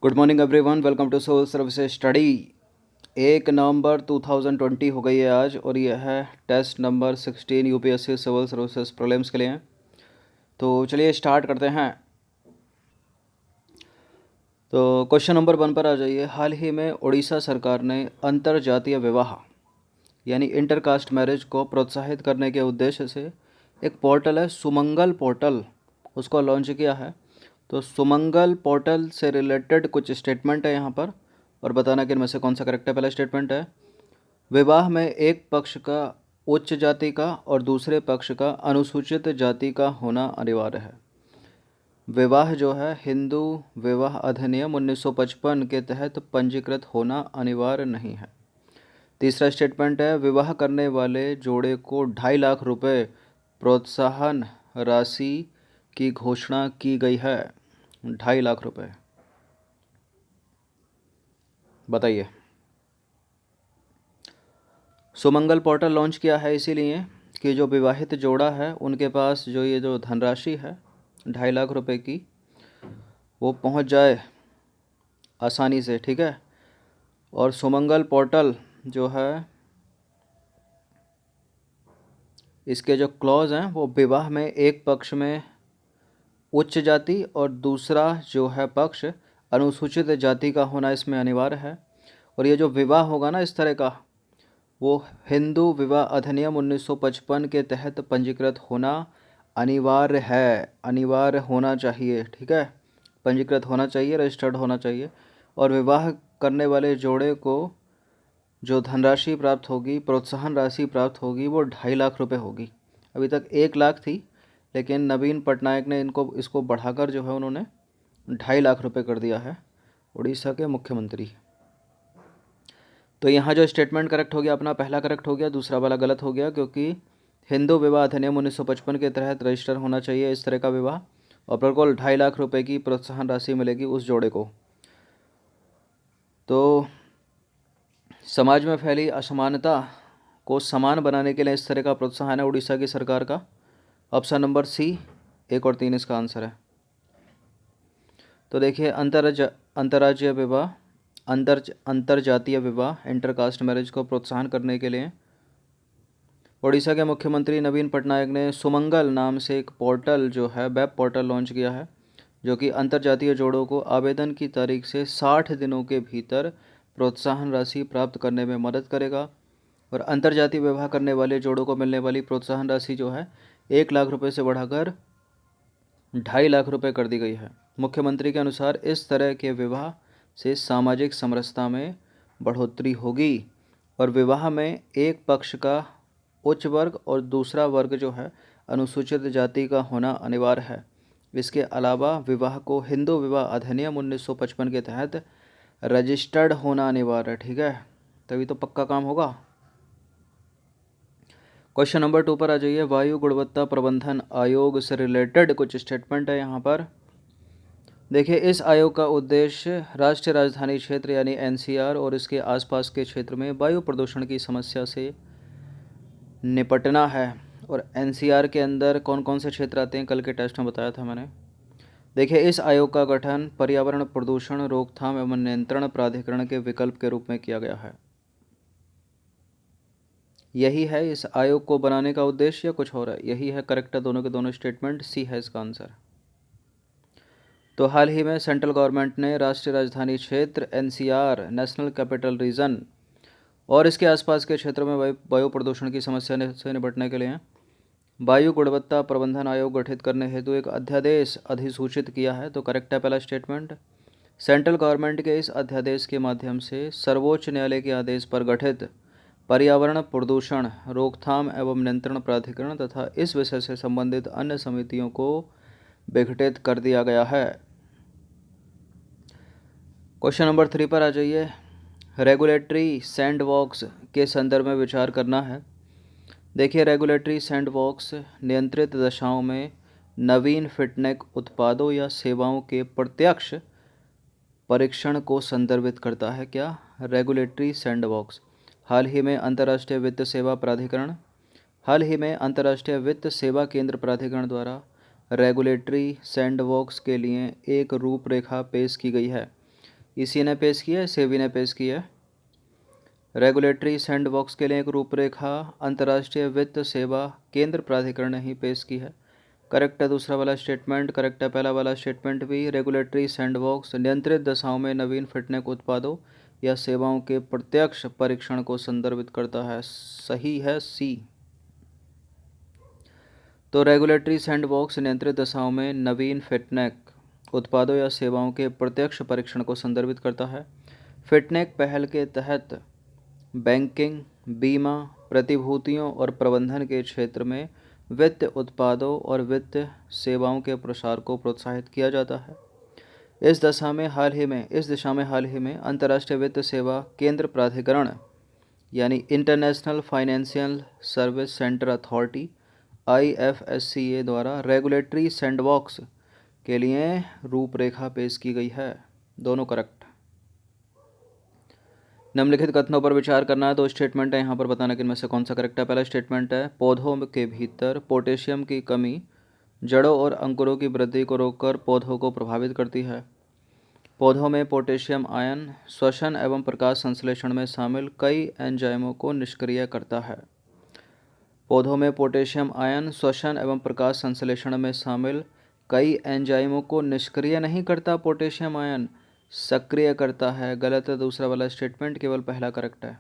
Good morning everyone, welcome to soul services study. 1 November 2020 हो गई है आज, और यह है test number 16 UPSC civil services prelims के लिए। तो चलिए स्टार्ट करते हैं। तो क्वेश्चन नंबर 1 पर आ जाइए। हाल ही में उड़ीसा सरकार ने अंतर जातीय विवाह यानी इंटरकास्ट मैरिज को प्रोत्साहित करने के उद्देश्य से एक पोर्टल है सुमंगल पोर्टल, उसको लॉन्च किया है। तो सुमंगल पोर्टल से रिलेटेड कुछ स्टेटमेंट है यहाँ पर, और बताना कि इनमें से कौन सा करेक्ट है। पहला स्टेटमेंट है, विवाह में एक पक्ष का उच्च जाति का और दूसरे पक्ष का अनुसूचित जाति का होना अनिवार्य है। विवाह जो है हिंदू विवाह अधिनियम 1955 के तहत पंजीकृत होना अनिवार्य नहीं है। तीसरा स्टेटमेंट है, विवाह करने वाले जोड़े को 2.5 लाख रुपए प्रोत्साहन राशि की घोषणा की गई है। 2.5 लाख रुपए, बताइए। सुमंगल पोर्टल लॉन्च किया है इसीलिए कि जो विवाहित जोड़ा है उनके पास जो धनराशि है 2.5 लाख रुपए की, वो पहुंच जाए आसानी से, ठीक है। और सुमंगल पोर्टल जो है, इसके जो क्लॉज हैं वो विवाह में एक पक्ष में उच्च जाति और दूसरा जो है पक्ष अनुसूचित जाति का होना इसमें अनिवार्य है। और ये जो विवाह होगा ना इस तरह का, वो हिंदू विवाह अधिनियम 1955 के तहत पंजीकृत होना अनिवार्य है, अनिवार्य होना चाहिए, ठीक है। पंजीकृत होना चाहिए, रजिस्टर्ड होना चाहिए। और विवाह करने वाले जोड़े को जो धनराशि प्राप्त होगी, प्रोत्साहन राशि प्राप्त होगी, वो 2.5 लाख रुपए होगी। अभी तक 1 लाख थी, लेकिन नवीन पटनायक ने इसको बढ़ाकर जो है उन्होंने 2.5 लाख रुपए कर दिया है, उड़ीसा के मुख्यमंत्री। तो यहाँ जो स्टेटमेंट करेक्ट हो गया अपना, पहला करेक्ट हो गया, दूसरा वाला गलत हो गया, क्योंकि हिंदू विवाह अधिनियम 1955 के तहत रजिस्टर होना चाहिए इस तरह का विवाह, और बिल्कुल 2.5 लाख रुपए की प्रोत्साहन राशि मिलेगी उस जोड़े को। तो समाज में फैली असमानता को समान बनाने के लिए इस तरह का प्रोत्साहन है उड़ीसा की सरकार का। ऑप्शन नंबर सी 1 और 3 इसका आंसर है। तो देखिए, अंतर्राज्यीय विवाह, अंतरजातीय विवाह, इंटरकास्ट मैरिज को प्रोत्साहन करने के लिए उड़ीसा के मुख्यमंत्री नवीन पटनायक ने सुमंगल नाम से एक पोर्टल जो है वेब पोर्टल लॉन्च किया है, जो कि अंतरजातीय जोड़ों को आवेदन की तारीख से 60 दिनों के भीतर प्रोत्साहन राशि प्राप्त करने में मदद करेगा। और अंतरजातीय विवाह करने वाले जोड़ों को मिलने वाली प्रोत्साहन राशि जो है 1 लाख रुपये से बढ़ाकर 2.5 लाख रुपये कर दी गई है। मुख्यमंत्री के अनुसार इस तरह के विवाह से सामाजिक समरसता में बढ़ोतरी होगी, और विवाह में एक पक्ष का उच्च वर्ग और दूसरा वर्ग जो है अनुसूचित जाति का होना अनिवार्य है। इसके अलावा विवाह को हिंदू विवाह अधिनियम 1955 के तहत रजिस्टर्ड होना अनिवार्य है, ठीक है, तभी तो पक्का काम होगा। क्वेश्चन नंबर 2 पर आ जाइए। वायु गुणवत्ता प्रबंधन आयोग से रिलेटेड कुछ स्टेटमेंट है यहाँ पर। देखिए, इस आयोग का उद्देश्य राष्ट्रीय राजधानी क्षेत्र यानी एनसीआर और इसके आसपास के क्षेत्र में वायु प्रदूषण की समस्या से निपटना है। और एनसीआर के अंदर कौन कौन से क्षेत्र आते हैं, कल के टेस्ट में बताया था मैंने। देखिए, इस आयोग का गठन पर्यावरण प्रदूषण रोकथाम एवं नियंत्रण प्राधिकरण के विकल्प के रूप में किया गया है। यही है इस आयोग को बनाने का उद्देश्य या कुछ और है? यही है, करेक्ट है दोनों के दोनों स्टेटमेंट, सी है इसका आंसर। तो हाल ही में सेंट्रल गवर्नमेंट ने राष्ट्रीय राजधानी क्षेत्र एनसीआर, नेशनल कैपिटल रीजन और इसके आसपास के क्षेत्रों में वायु प्रदूषण की समस्या से निपटने के लिए वायु गुणवत्ता प्रबंधन आयोग गठित करने हेतु एक अध्यादेश अधिसूचित किया है। तो करेक्ट है पहला स्टेटमेंट। सेंट्रल गवर्नमेंट के इस अध्यादेश के माध्यम से सर्वोच्च न्यायालय के आदेश पर गठित पर्यावरण प्रदूषण रोकथाम एवं नियंत्रण प्राधिकरण तथा इस विषय से संबंधित अन्य समितियों को विघटित कर दिया गया है। क्वेश्चन नंबर 3 पर आ जाइए। रेगुलेटरी सैंडबॉक्स के संदर्भ में विचार करना है। देखिए, रेगुलेटरी सैंडबॉक्स नियंत्रित दशाओं में नवीन फिटनेक उत्पादों या सेवाओं के प्रत्यक्ष परीक्षण को संदर्भित करता है। क्या? Regulatory sandbox. हाल ही में अंतर्राष्ट्रीय वित्त सेवा केंद्र प्राधिकरण द्वारा रेगुलेटरी सैंडबॉक्स के लिए एक रूपरेखा पेश की गई है। इसी ने पेश किया है, सेबी ने पेश किया है। रेगुलेटरी सैंडबॉक्स के लिए एक रूपरेखा अंतर्राष्ट्रीय वित्त सेवा केंद्र प्राधिकरण ने ही पेश की है। करेक्ट है दूसरा वाला स्टेटमेंट, करेक्ट है पहला वाला स्टेटमेंट भी। रेगुलेटरी सैंडबॉक्स नियंत्रित दशाओं में नवीन फिटनेक उत्पादों या सेवाओं के प्रत्यक्ष परीक्षण को संदर्भित करता है। सही है सी। तो रेगुलेटरी सैंडबॉक्स नियंत्रित दशाओं में नवीन फिटनेक उत्पादों या सेवाओं के प्रत्यक्ष परीक्षण को संदर्भित करता है। फिटनेक पहल के तहत बैंकिंग, बीमा, प्रतिभूतियों और प्रबंधन के क्षेत्र में वित्त उत्पादों और वित्त सेवाओं के प्रसार को प्रोत्साहित किया जाता है। इस दिशा में हाल ही में अंतर्राष्ट्रीय वित्त सेवा केंद्र प्राधिकरण यानी international financial service centre authority IFSCA द्वारा रेगुलेटरी सैंडबॉक्स के लिए रूपरेखा पेश की गई है। दोनों करेक्ट। निम्नलिखित कथनों पर विचार करना है। दो स्टेटमेंट है यहाँ पर, बताना कि इनमें से कौन सा करेक्ट है। पहला स्टेटमेंट है पौधों के भीतर पोटेशियम की कमी जड़ों और अंकुरों की वृद्धि को रोककर पौधों को प्रभावित करती है। पौधों में पोटेशियम आयन श्वसन एवं प्रकाश संश्लेषण में शामिल कई एंजाइमों को निष्क्रिय करता है। पौधों में पोटेशियम आयन श्वसन एवं प्रकाश संश्लेषण में शामिल कई एंजाइमों को निष्क्रिय नहीं करता, पोटेशियम आयन सक्रिय करता है। गलत है दूसरा वाला स्टेटमेंट, केवल पहला करेक्ट है।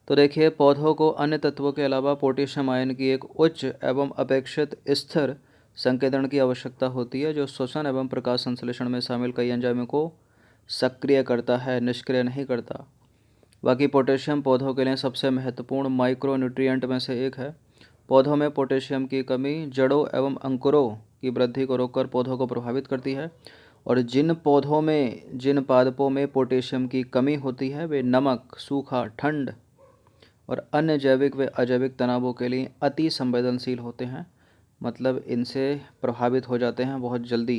तो देखिए, पौधों को अन्य तत्वों के अलावा पोटेशियम आयन की एक उच्च एवं अपेक्षित स्थिर संकेंद्रण की आवश्यकता होती है, जो श्वसन एवं प्रकाश संश्लेषण में शामिल कई एंजाइमों को सक्रिय करता है, निष्क्रिय नहीं करता। बाकी पोटेशियम पौधों के लिए सबसे महत्वपूर्ण माइक्रो न्यूट्रिएंट में से एक है। पौधों में पोटेशियम की कमी जड़ों एवं अंकुरों की वृद्धि को रोककर पौधों को प्रभावित करती है, और जिन पादपों में पोटेशियम की कमी होती है वे नमक, सूखा, ठंड और अन्य जैविक व अजैविक तनावों के लिए अति संवेदनशील होते हैं, मतलब इनसे प्रभावित हो जाते हैं बहुत जल्दी।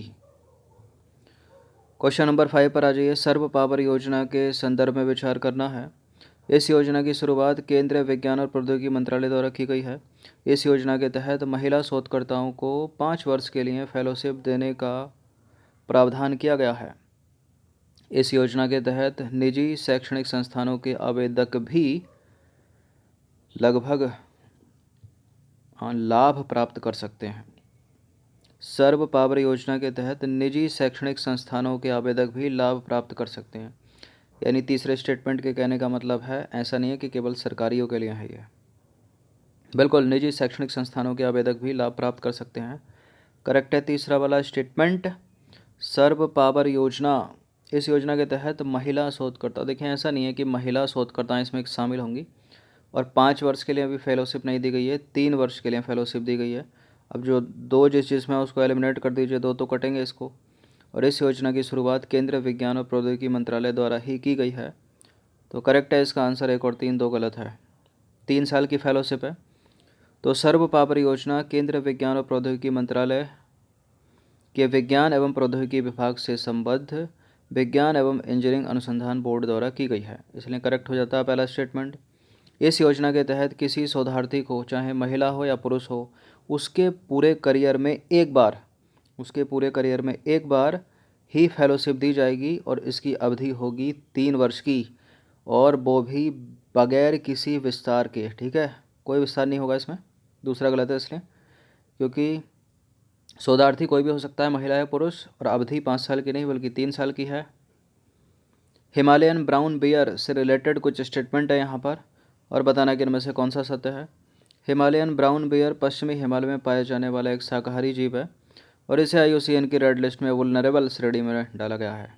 क्वेश्चन नंबर 5 पर आ जाइए। सर्व पावर योजना के संदर्भ में विचार करना है। इस योजना की शुरुआत केंद्रीय विज्ञान और प्रौद्योगिकी मंत्रालय द्वारा की गई है। इस योजना के तहत महिला शोधकर्ताओं को 5 वर्ष के लिए फेलोशिप देने का प्रावधान किया गया है। इस योजना के तहत निजी शैक्षणिक संस्थानों के आवेदक भी लगभग लाभ प्राप्त कर सकते हैं। सर्व पावर योजना के तहत निजी शैक्षणिक संस्थानों के आवेदक भी लाभ प्राप्त कर सकते हैं। यानी तीसरे स्टेटमेंट के कहने का मतलब है ऐसा नहीं है कि केवल सरकारियों के लिए है ये, बिल्कुल निजी शैक्षणिक संस्थानों के आवेदक भी लाभ प्राप्त कर सकते हैं। करेक्ट है तीसरा वाला स्टेटमेंट। सर्व पावर योजना, इस योजना के तहत महिला शोधकर्ता, देखें ऐसा नहीं है कि महिला शोधकर्ता इसमें शामिल होंगी, और 5 वर्ष के लिए अभी फेलोशिप नहीं दी गई है, 3 वर्ष के लिए फेलोशिप दी गई है। अब जो दो जिस चीज़ में उसको एलिमिनेट कर दीजिए, दो तो कटेंगे इसको। और इस योजना की शुरुआत केंद्रीय विज्ञान और प्रौद्योगिकी मंत्रालय द्वारा ही की गई है। तो करेक्ट है इसका आंसर 1 और 3, 2 गलत है। 3 साल की फेलोशिप है। तो सर्व पावर योजना केंद्रीय विज्ञान और प्रौद्योगिकी मंत्रालय के विज्ञान एवं प्रौद्योगिकी विभाग से संबद्ध विज्ञान एवं इंजीनियरिंग अनुसंधान बोर्ड द्वारा की गई है, इसलिए करेक्ट हो जाता है पहला स्टेटमेंट। इस योजना के तहत किसी शोधार्थी को, चाहे महिला हो या पुरुष हो, उसके पूरे करियर में एक बार ही फेलोशिप दी जाएगी, और इसकी अवधि होगी 3 वर्ष की, और वो भी बगैर किसी विस्तार के। ठीक है, कोई विस्तार नहीं होगा इसमें। दूसरा गलत है इसलिए, क्योंकि शोधार्थी कोई भी हो सकता है, महिला या पुरुष, और अवधि 5 साल की नहीं बल्कि 3 साल की है। हिमालयन ब्राउन बियर से रिलेटेड कुछ स्टेटमेंट है यहाँ पर, और बताना कि इनमें से कौन सा सत्य है। हिमालयन ब्राउन बियर पश्चिमी हिमालय में पाया जाने वाला एक शाकाहारी जीव है, और इसे IUCN की रेड लिस्ट में वुल्नरेबल श्रेणी में डाला गया है।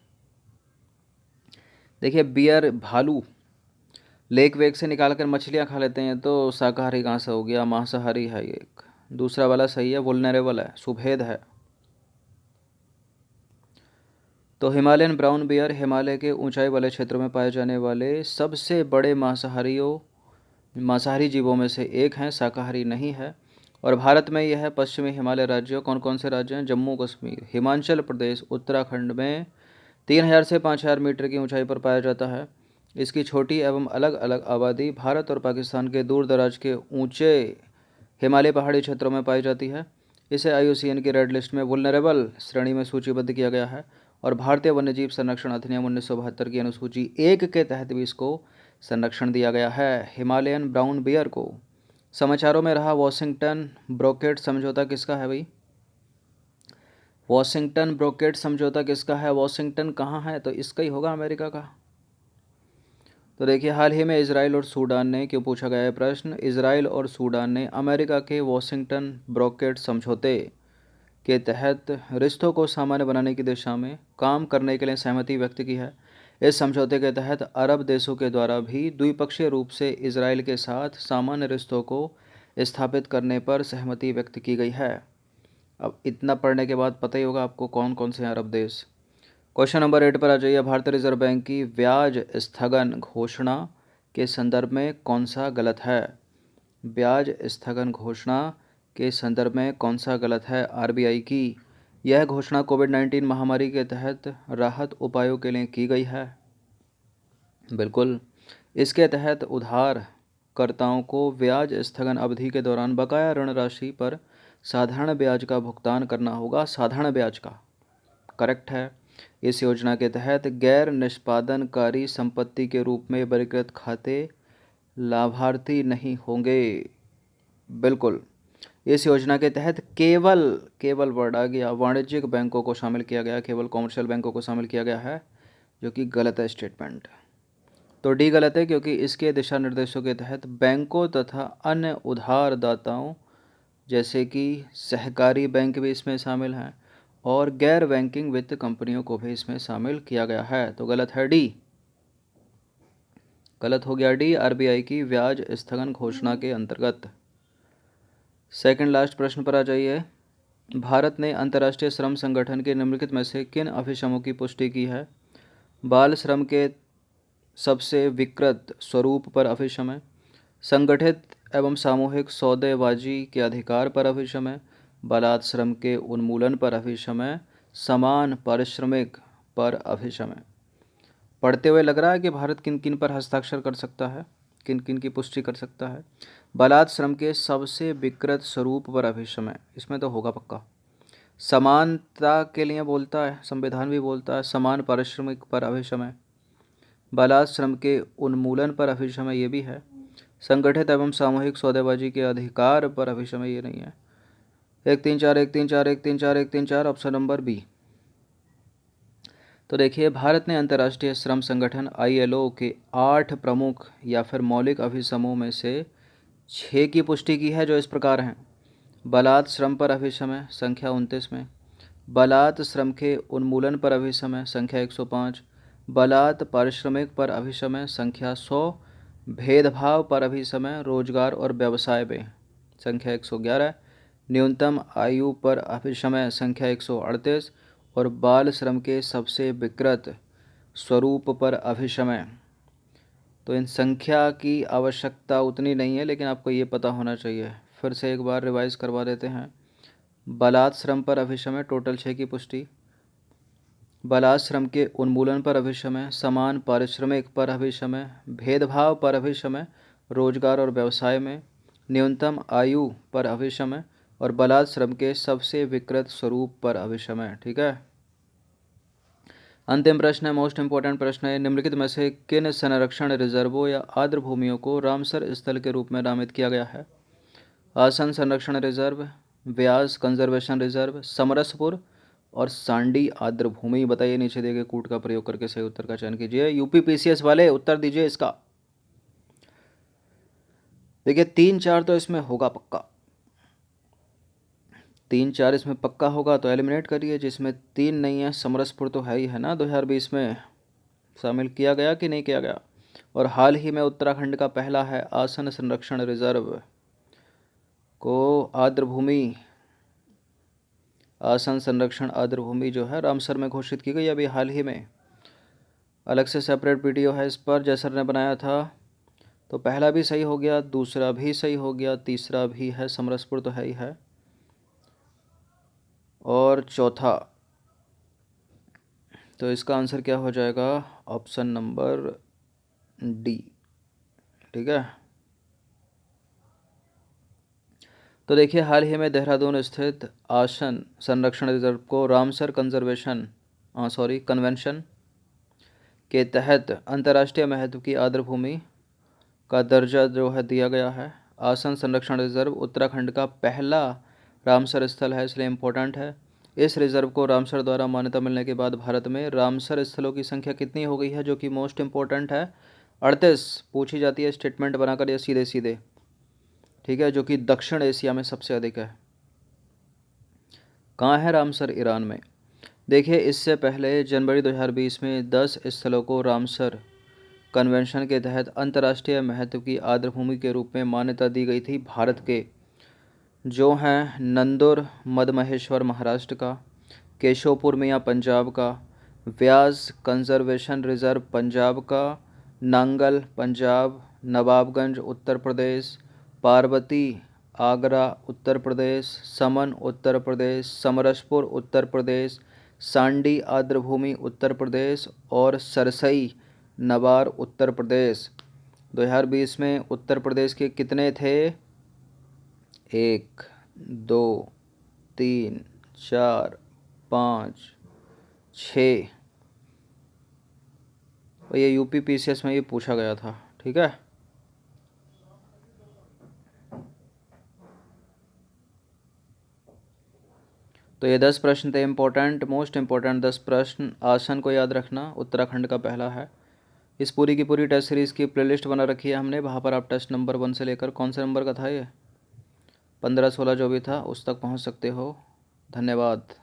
देखिए, बियर भालू लेक वेक से निकाल कर मछलियाँ खा लेते हैं, तो शाकाहारी कहाँ से हो गया, मांसाहारी है ये। एक दूसरा वाला सही है, वुल्नरेबल है, शुभेद है। तो हिमालयन ब्राउन बियर हिमालय के ऊंचाई वाले क्षेत्रों में पाए जाने वाले सबसे बड़े मांसाहारी जीवों में से एक हैं, शाकाहारी नहीं है। और भारत में यह पश्चिमी हिमालय राज्यों, कौन कौन से राज्य हैं? जम्मू कश्मीर, हिमाचल प्रदेश, उत्तराखंड में 3000 से 5000 मीटर की ऊंचाई पर पाया जाता है। इसकी छोटी एवं अलग अलग आबादी भारत और पाकिस्तान के दूर दराज के ऊंचे हिमालय पहाड़ी क्षेत्रों में पाई जाती है। इसे IUCN की रेड लिस्ट में वुल्नरेबल श्रेणी में सूचीबद्ध किया गया है, और भारतीय वन्यजीव संरक्षण अधिनियम 1972 की अनुसूची 1 के तहत भी इसको संरक्षण दिया गया है। हिमालयन ब्राउन बियर को समाचारों में रहा वॉशिंगटन ब्रोकेट समझौता किसका है भाई? वॉशिंगटन ब्रोकेट समझौता किसका है? वॉशिंगटन कहाँ है? तो इसका ही होगा, अमेरिका का। तो देखिए, हाल ही में इजराइल और सूडान ने, क्यों पूछा गया है प्रश्न, इजराइल और सूडान ने अमेरिका के वॉशिंगटन ब्रोकेट समझौते के तहत रिश्तों को सामान्य बनाने की दिशा में काम करने के लिए सहमति व्यक्त की है। इस समझौते के तहत अरब देशों के द्वारा भी द्विपक्षीय रूप से इजराइल के साथ सामान्य रिश्तों को स्थापित करने पर सहमति व्यक्त की गई है। अब इतना पढ़ने के बाद पता ही होगा आपको कौन कौन से अरब देश। क्वेश्चन नंबर 8 पर आ जाइए। भारतीय रिजर्व बैंक की ब्याज स्थगन घोषणा के संदर्भ में कौन सा गलत है? ब्याज स्थगन घोषणा के संदर्भ में कौन सा गलत है? आरबीआई की यह घोषणा कोविड-19 महामारी के तहत राहत उपायों के लिए की गई है। बिल्कुल, इसके तहत उधारकर्ताओं को ब्याज स्थगन अवधि के दौरान बकाया ऋण राशि पर साधारण ब्याज का भुगतान करना होगा। साधारण ब्याज का, करेक्ट है। इस योजना के तहत गैर निष्पादनकारी संपत्ति के रूप में वर्गीकृत खाते लाभार्थी नहीं होंगे। बिल्कुल, इस योजना के तहत केवल वर्ड आ गया, वाणिज्यिक बैंकों को शामिल किया गया, केवल कॉमर्शियल बैंकों को शामिल किया गया है, जो कि गलत है स्टेटमेंट। तो डी गलत है, क्योंकि इसके दिशा निर्देशों के तहत बैंकों तथा अन्य उधारदाताओं जैसे कि सहकारी बैंक भी इसमें शामिल हैं और गैर बैंकिंग वित्त कंपनियों को भी इसमें शामिल किया गया है। तो गलत है डी, गलत हो गया डी, आरबीआई की ब्याज स्थगन घोषणा के अंतर्गत। सेकंड लास्ट प्रश्न पर आ जाइए। भारत ने अंतर्राष्ट्रीय श्रम संगठन के निम्नलिखित में से किन अभिशमों की पुष्टि की है? बाल श्रम के सबसे विकृत स्वरूप पर अभिशम है, संगठित एवं सामूहिक सौदेबाजी के अधिकार पर अभिशम है, बालात श्रम के उन्मूलन पर अभिशम है, समान पारिश्रमिक पर अभिशम है। पढ़ते हुए लग रहा है कि भारत किन किन पर हस्ताक्षर कर सकता है, किन किन की पुष्टि कर सकता है? बालात श्रम के सबसे विकृत स्वरूप पर अभिशम है, इसमें तो होगा पक्का। समानता के लिए बोलता है, संविधान भी बोलता है। समान पारिश्रमिक पर अभिशम है, बालात श्रम के उन्मूलन पर अभिशम है, ये भी है। संगठित एवं सामूहिक सौदेबाजी के अधिकार पर अभिशम है, ये नहीं है। 1 3 4 1 3 4 1 3 4 1 3 4 ऑप्शन नंबर बी। तो देखिए, भारत ने अंतर्राष्ट्रीय श्रम संगठन ILO के 8 प्रमुख या फिर मौलिक अभिशमों में से 6 की पुष्टि की है, जो इस प्रकार हैं। बालात श्रम पर अभिशम है, संख्या 29 में। बालात श्रम के उन्मूलन पर अभिशम है, संख्या 105। बालात पारिश्रमिक पर अभिशम है, संख्या 100। भेदभाव पर अभिशम है रोजगार और व्यवसाय में, संख्या 111। न्यूनतम आयु पर अभिशम है, संख्या 138। और बाल श्रम के सबसे विकृत स्वरूप पर अभिशम है। तो इन संख्या की आवश्यकता उतनी नहीं है, लेकिन आपको ये पता होना चाहिए। फिर से एक बार रिवाइज करवा देते हैं। बालात श्रम पर अभिशम है, टोटल 6 की पुष्टि। बालात श्रम के उन्मूलन पर अभिशम है, समान पारिश्रमिक पर अभिशम है, भेदभाव पर अभिशम है रोजगार और व्यवसाय में, न्यूनतम आयु पर अभिशम है और बालात श्रम के सबसे विकृत स्वरूप पर अभिशम है। ठीक है, अंतिम प्रश्न है, मोस्ट इंपॉर्टेंट प्रश्न है। निम्नलिखित में से किन संरक्षण रिजर्वों या आर्द्र भूमियों को रामसर स्थल के रूप में नामित किया गया है? आसन संरक्षण रिजर्व, व्यास कंजर्वेशन रिजर्व, समरसपुर और सांडी आर्द्र भूमि। बताइए, नीचे दिए गए कूट का प्रयोग करके सही उत्तर का चयन कीजिए। यूपीपीसीएस वाले उत्तर दीजिए इसका। देखिए, 3 4 तो इसमें होगा पक्का, 3 4 इसमें पक्का होगा, तो एलिमिनेट करिए। जिसमें 3 नहीं है, समरसपुर तो है ही है ना, 2020 में शामिल किया गया कि नहीं किया गया। और हाल ही में उत्तराखंड का पहला है आसन संरक्षण रिजर्व को आर्द्र भूमि, आसन संरक्षण आर्द्र भूमि जो है रामसर में घोषित की गई अभी हाल ही में। अलग से सेपरेट वीडियो है इस पर, जयसर ने बनाया था। तो पहला भी सही हो गया, दूसरा भी सही हो गया, तीसरा भी है, समरसपुर तो है ही है, और चौथा। तो इसका आंसर क्या हो जाएगा? Option number D. ठीक है, तो देखिए, हाल ही में देहरादून स्थित आसन संरक्षण रिजर्व को रामसर कंजर्वेशन कन्वेंशन के तहत अंतर्राष्ट्रीय महत्व की आर्द्रभूमि का दर्जा जो है दिया गया है। आसन संरक्षण रिजर्व उत्तराखंड का पहला रामसर स्थल है, इसलिए इम्पोर्टेंट है। इस रिजर्व को रामसर द्वारा मान्यता मिलने के बाद भारत में रामसर स्थलों की संख्या कितनी हो गई है, जो कि मोस्ट इम्पोर्टेंट है 38। पूछी जाती है स्टेटमेंट बनाकर या सीधे सीधे, ठीक है, जो कि दक्षिण एशिया में सबसे अधिक है। कहाँ है रामसर? ईरान में। देखिए, इससे पहले जनवरी 2020 में 10 स्थलों को रामसर कन्वेंशन के तहत अंतर्राष्ट्रीय महत्व की आर्द्रभूमि के रूप में मान्यता दी गई थी। भारत के जो हैं नंदुर मदमहेश्वर महाराष्ट्र का, केशवपुर मियाँ पंजाब का, व्यास कंजर्वेशन रिजर्व पंजाब का, नांगल पंजाब, नवाबगंज उत्तर प्रदेश, पार्वती आगरा उत्तर प्रदेश, समन उत्तर प्रदेश, समरसपुर उत्तर प्रदेश, सांडी आर्द्रभूमि उत्तर प्रदेश और सरसई नवार उत्तर प्रदेश। 2020 में उत्तर प्रदेश के कितने थे? 1 2 3 4 5 6। और ये यूपी पीसीएस में ये पूछा गया था, ठीक है। तो ये 10 प्रश्न थे इम्पोर्टेंट, मोस्ट इम्पोर्टेंट 10 प्रश्न। आसन को याद रखना, उत्तराखंड का पहला है। इस पूरी की पूरी टेस्ट सीरीज़ की प्लेलिस्ट बना रखी है हमने, वहाँ पर आप टेस्ट नंबर 1 से लेकर कौन से नंबर का था ये 15 16 जो भी था उस तक पहुँच सकते हो। धन्यवाद।